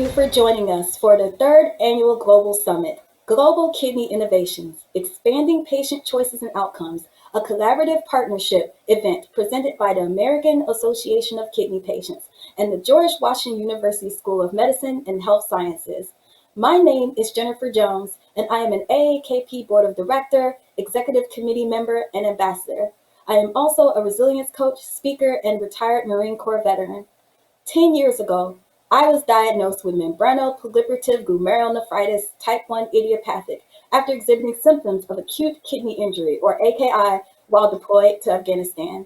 you for joining us for the third annual Global Summit, Global Kidney Innovations, Expanding Patient Choices and Outcomes, a collaborative partnership event presented by the American Association of Kidney Patients and the George Washington University School of Medicine and Health Sciences. My name is Jennifer Jones, and I am an AAKP Board of Director, Executive Committee member, and ambassador. I am also a resilience coach, speaker, and retired Marine Corps veteran. 10 years ago, I was diagnosed with membranoproliferative glomerulonephritis type 1 idiopathic after exhibiting symptoms of acute kidney injury, or AKI, while deployed to Afghanistan.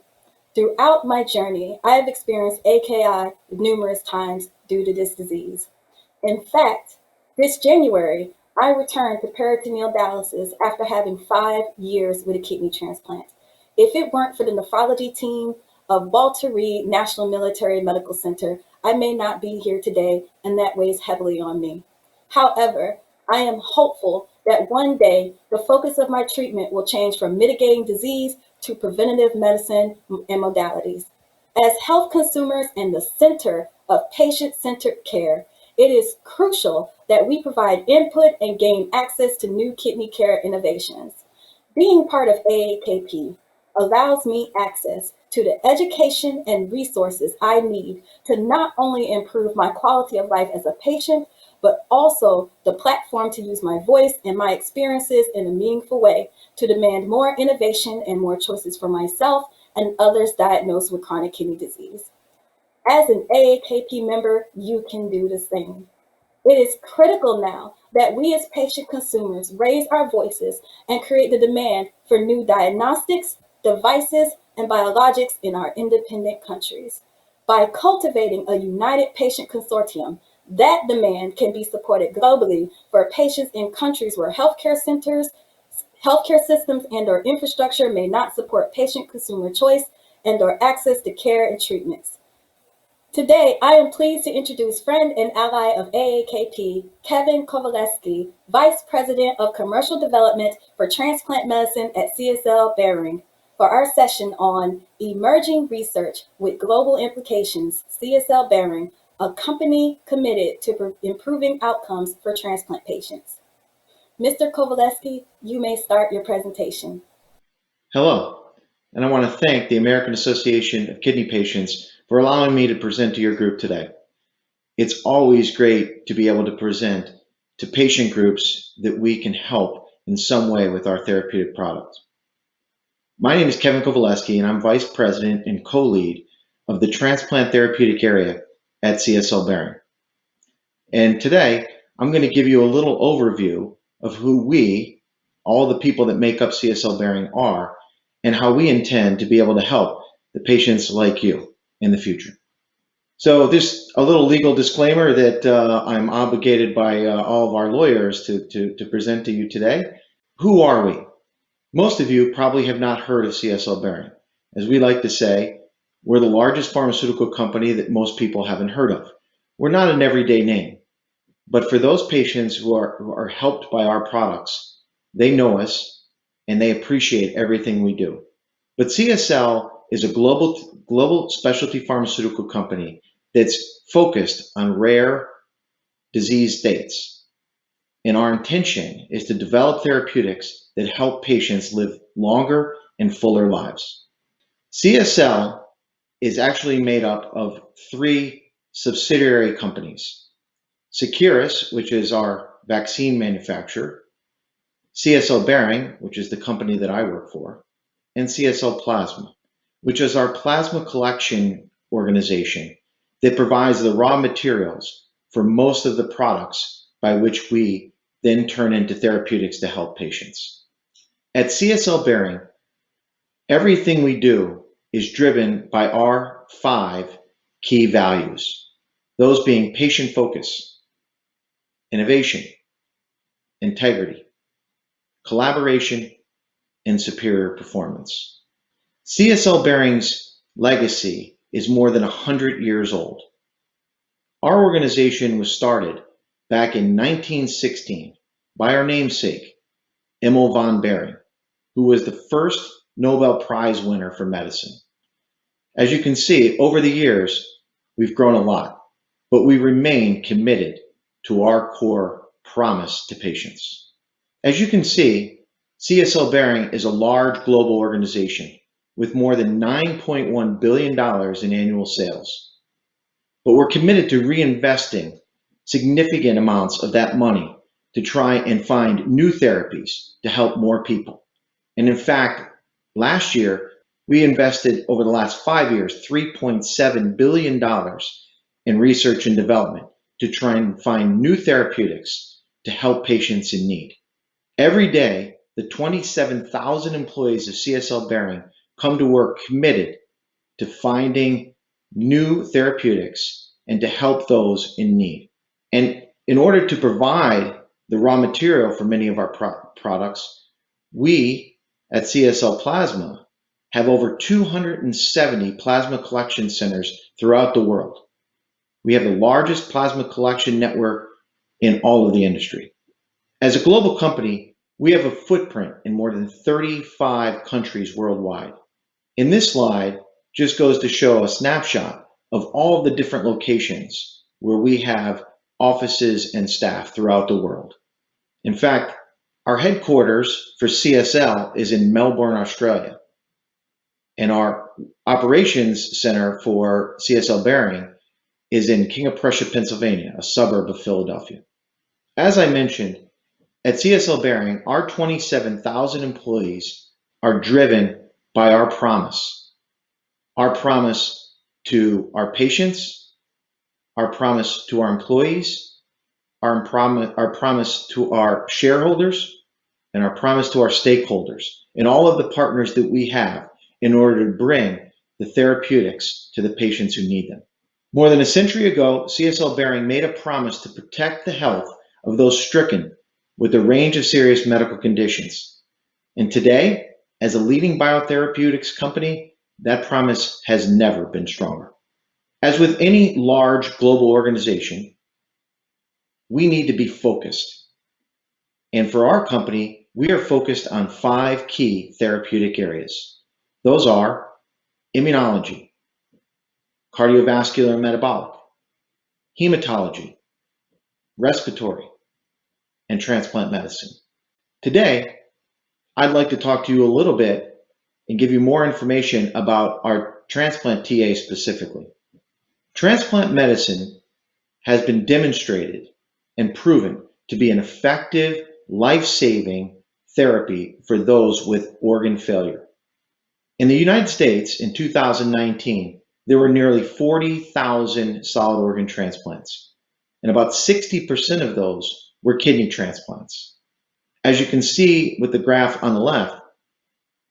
Throughout my journey, I have experienced AKI numerous times due to this disease. In fact, this January, I returned to peritoneal dialysis after having 5 years with a kidney transplant. If it weren't for the nephrology team of Walter Reed National Military Medical Center, I may not be here today, and that weighs heavily on me. However, I am hopeful that one day the focus of my treatment will change from mitigating disease to preventative medicine and modalities. As health consumers and the center of patient-centered care, it is crucial that we provide input and gain access to new kidney care innovations. Being part of AAKP allows me access to the education and resources I need to not only improve my quality of life as a patient, but also the platform to use my voice and my experiences in a meaningful way to demand more innovation and more choices for myself and others diagnosed with chronic kidney disease. As an AAKP member, you can do the same. It is critical now that we as patient consumers raise our voices and create the demand for new diagnostics, devices, and biologics in our independent countries. By cultivating a united patient consortium, that demand can be supported globally for patients in countries where healthcare systems and/or infrastructure may not support patient consumer choice and/or access to care and treatments. Today, I am pleased to introduce friend and ally of AAKP, Kevin Kovaleski, Vice President of Commercial Development for Transplant Medicine at CSL Behring, for our session on Emerging Research with Global Implications, CSL Behring, a company committed to improving outcomes for transplant patients. Mr. Kovaleski, you may start your presentation. Hello, and I want to thank the American Association of Kidney Patients for allowing me to present to your group today. It's always great to be able to present to patient groups that we can help in some way with our therapeutic product. My name is Kevin Kovaleski, and I'm Vice President and co-lead of the Transplant Therapeutic Area at CSL Behring. And today, I'm going to give you a little overview of who we, all the people that make up CSL Behring, are, and how we intend to be able to help the patients like you in the future. So there's a little legal disclaimer that I'm obligated by all of our lawyers to present to you today. Who are we? Most of you probably have not heard of CSL Behring. As we like to say, we're the largest pharmaceutical company that most people haven't heard of. We're not an everyday name, but for those patients who are helped by our products, they know us and they appreciate everything we do. But CSL is a global specialty pharmaceutical company that's focused on rare disease states. And our intention is to develop therapeutics that help patients live longer and fuller lives. CSL is actually made up of 3 subsidiary companies: Seqirus, which is our vaccine manufacturer; CSL Behring, which is the company that I work for; and CSL Plasma, which is our plasma collection organization that provides the raw materials for most of the products by which we then turn into therapeutics to help patients. At CSL Behring, everything we do is driven by our 5 key values, those being patient focus, innovation, integrity, collaboration, and superior performance. CSL Behring's legacy is more than 100 years old. Our organization was started back in 1916 by our namesake, Emil von Behring, who was the first Nobel Prize winner for medicine. As you can see, over the years, we've grown a lot, but we remain committed to our core promise to patients. As you can see, CSL Behring is a large global organization with more than $9.1 billion in annual sales. But we're committed to reinvesting significant amounts of that money to try and find new therapies to help more people. And in fact, last year, we invested over the last 5 years, $3.7 billion in research and development to try and find new therapeutics to help patients in need. Every day, the 27,000 employees of CSL Behring come to work committed to finding new therapeutics and to help those in need. And in order to provide the raw material for many of our products, we at CSL Plasma have over 270 plasma collection centers throughout the world. We have the largest plasma collection network in all of the industry. As a global company, we have a footprint in more than 35 countries worldwide. In this slide just goes to show a snapshot of all of the different locations where we have offices and staff throughout the world. In fact, our headquarters for CSL is in Melbourne, Australia, and our operations center for CSL Behring is in King of Prussia, Pennsylvania, a suburb of Philadelphia. As I mentioned, at CSL Behring, our 27,000 employees are driven by our promise to our patients, our promise to our employees, our promise to our shareholders, and our promise to our stakeholders, and all of the partners that we have in order to bring the therapeutics to the patients who need them. More than a century ago, CSL Behring made a promise to protect the health of those stricken with a range of serious medical conditions. And today, as a leading biotherapeutics company, that promise has never been stronger. As with any large global organization, we need to be focused. And for our company, we are focused on 5 key therapeutic areas. Those are immunology, cardiovascular and metabolic, hematology, respiratory, and transplant medicine. Today, I'd like to talk to you a little bit and give you more information about our transplant TA specifically. Transplant medicine has been demonstrated and proven to be an effective, life-saving therapy for those with organ failure. In the United States, in 2019, there were nearly 40,000 solid organ transplants, and about 60% of those were kidney transplants. As you can see with the graph on the left,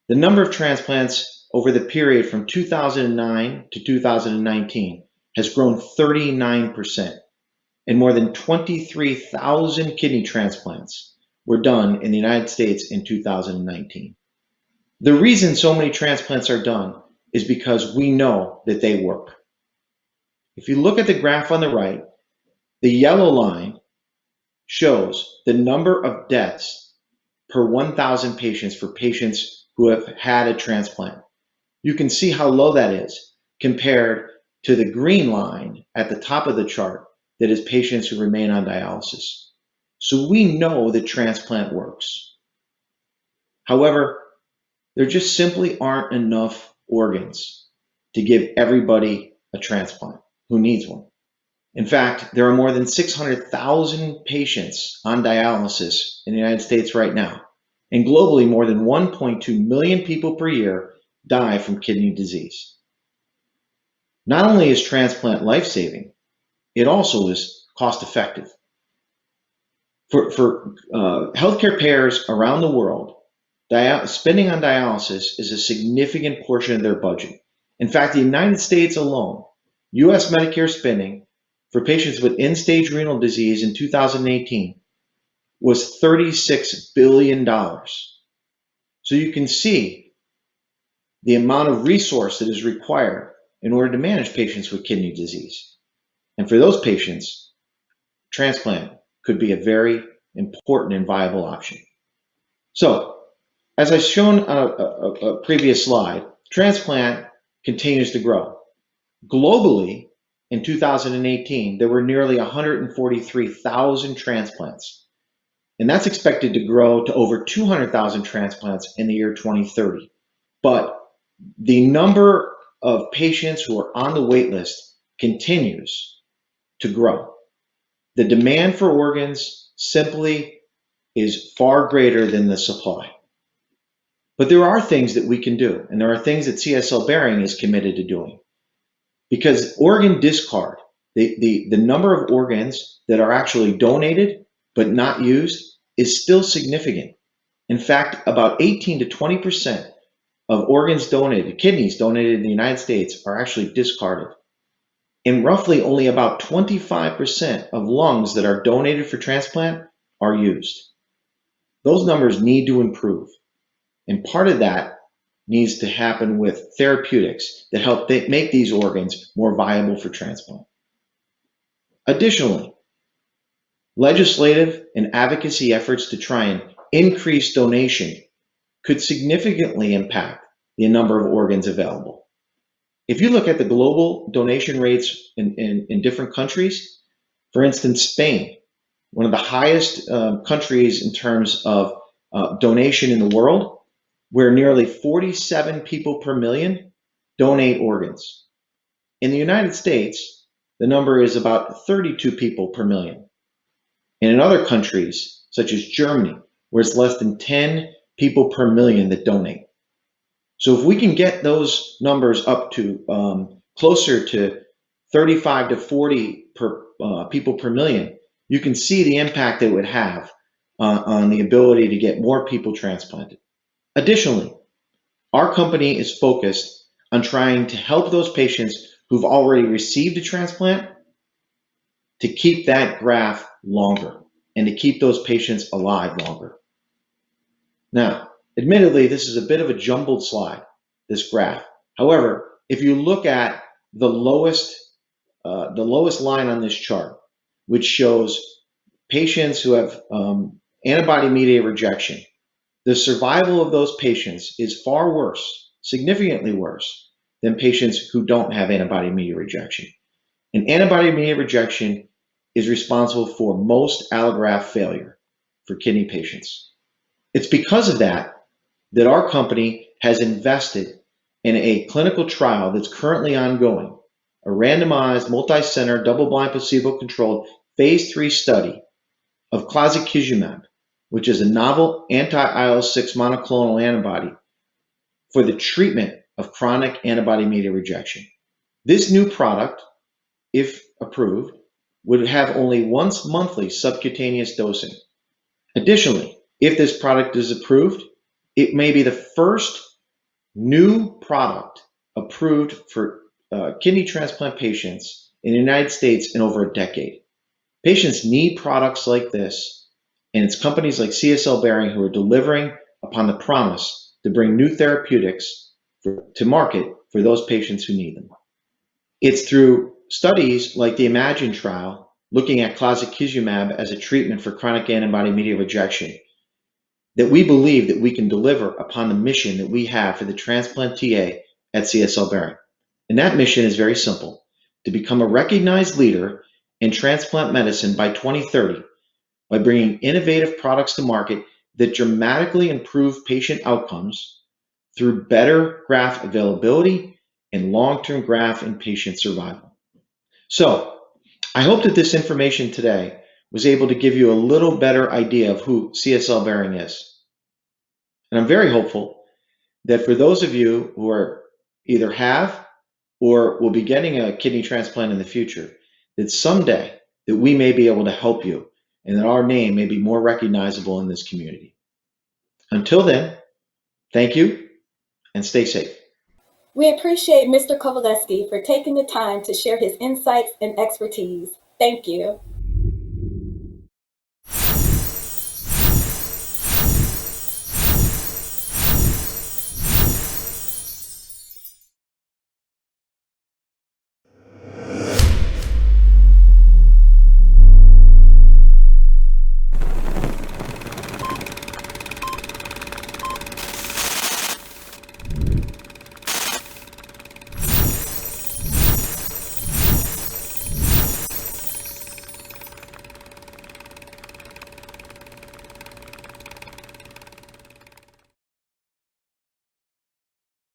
the number of transplants over the period from 2009 to 2019 has grown 39%, and more than 23,000 kidney transplants were done in the United States in 2019. The reason so many transplants are done is because we know that they work. If you look at the graph on the right, the yellow line shows the number of deaths per 1,000 patients for patients who have had a transplant. You can see how low that is compared to the green line at the top of the chart that is patients who remain on dialysis. So we know that transplant works. However, there just simply aren't enough organs to give everybody a transplant who needs one. In fact, there are more than 600,000 patients on dialysis in the United States right now, and globally more than 1.2 million people per year die from kidney disease. Not only is transplant life-saving, it also is cost-effective. For healthcare payers around the world, spending on dialysis is a significant portion of their budget. In fact, the United States alone, U.S. Medicare spending for patients with end-stage renal disease in 2018 was $36 billion. So you can see the amount of resource that is required in order to manage patients with kidney disease. And for those patients, transplant could be a very important and viable option. So, as I've shown on a previous slide, transplant continues to grow. Globally, in 2018, there were nearly 143,000 transplants. And that's expected to grow to over 200,000 transplants in the year 2030. But the number of patients who are on the wait list continues to grow. The demand for organs simply is far greater than the supply. But there are things that we can do, and there are things that CSL Behring is committed to doing. Because organ discard, the number of organs that are actually donated but not used is still significant. In fact, about 18 to 20% of organs donated, kidneys donated in the United States, are actually discarded. And roughly only about 25% of lungs that are donated for transplant are used. Those numbers need to improve. And part of that needs to happen with therapeutics that help make these organs more viable for transplant. Additionally, legislative and advocacy efforts to try and increase donation could significantly impact the number of organs available. If you look at the global donation rates in different countries, for instance, Spain, one of the highest countries in terms of donation in the world, where nearly 47 people per million donate organs. In the United States, the number is about 32 people per million. And in other countries, such as Germany, where it's less than 10 people per million that donate. So if we can get those numbers up to closer to 35 to 40 people per million, you can see the impact it would have on the ability to get more people transplanted. Additionally, our company is focused on trying to help those patients who've already received a transplant to keep that graft longer and to keep those patients alive longer. Now, admittedly, this is a bit of a jumbled slide, this graph. However, if you look at the lowest line on this chart, which shows patients who have antibody-mediated rejection, the survival of those patients is far worse, significantly worse, than patients who don't have antibody-mediated rejection. And antibody-mediated rejection is responsible for most allograft failure for kidney patients. It's because of that our company has invested in a clinical trial that's currently ongoing, a randomized, multi-center, double-blind, placebo-controlled phase 3 study of clazakizumab, which is a novel anti-IL-6 monoclonal antibody for the treatment of chronic antibody-mediated rejection. This new product, if approved, would have only once monthly subcutaneous dosing. Additionally, if this product is approved, it may be the first new product approved for kidney transplant patients in the United States in over a decade. Patients need products like this, and it's companies like CSL Behring who are delivering upon the promise to bring new therapeutics to market for those patients who need them. It's through studies like the IMAGINE trial, looking at clazakizumab as a treatment for chronic antibody-mediated rejection, that we believe that we can deliver upon the mission that we have for the transplant TA at CSL Behring. And that mission is very simple: to become a recognized leader in transplant medicine by 2030 by bringing innovative products to market that dramatically improve patient outcomes through better graft availability and long-term graft and patient survival. So I hope that this information today was able to give you a little better idea of who CSL Behring is. And I'm very hopeful that for those of you who are either have or will be getting a kidney transplant in the future, that someday that we may be able to help you and that our name may be more recognizable in this community. Until then, thank you and stay safe. We appreciate Mr. Kovaleski for taking the time to share his insights and expertise. Thank you.